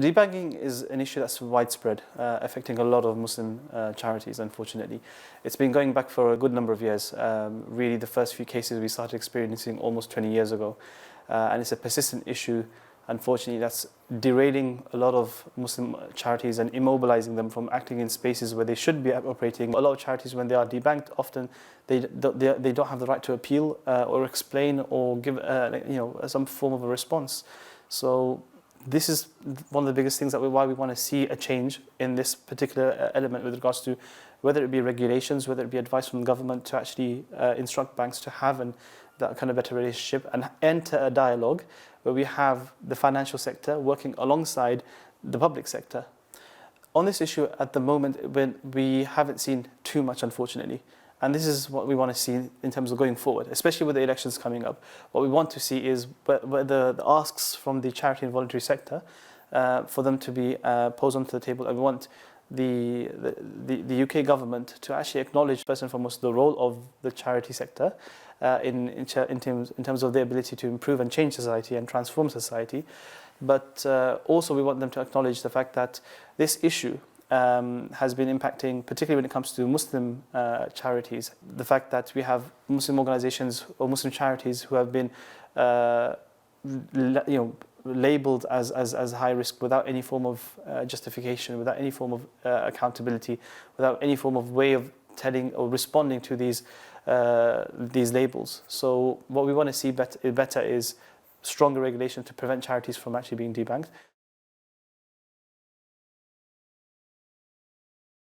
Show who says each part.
Speaker 1: debanking is an issue that's widespread, affecting a lot of Muslim charities, unfortunately. It's been going back for a good number of years. Really, the first few cases we started experiencing almost 20 years ago. And it's a persistent issue, unfortunately, that's derailing a lot of Muslim charities and immobilizing them from acting in spaces where they should be operating. A lot of charities, when they are debanked, often they don't have the right to appeal or explain or give some form of a response. So this is one of the biggest things why we want to see a change in this particular element with regards to whether it be regulations, whether it be advice from the government to actually instruct banks to have that kind of better relationship and enter a dialogue where we have the financial sector working alongside the public sector. On this issue at the moment, we haven't seen too much, unfortunately. And this is what we want to see in terms of going forward, especially with the elections coming up. What we want to see is whether the asks from the charity and voluntary sector for them to be posed onto the table. And we want the UK government to actually acknowledge, first and foremost, the role of the charity sector in terms of their ability to improve and change society and transform society. But also we want them to acknowledge the fact that this issue has been impacting, particularly when it comes to Muslim charities. The fact that we have Muslim organizations or Muslim charities who have been labeled as high risk without any form of justification, without any form of accountability, without any form of way of telling or responding to these labels. So what we want to see better is stronger regulation to prevent charities from actually being debanked.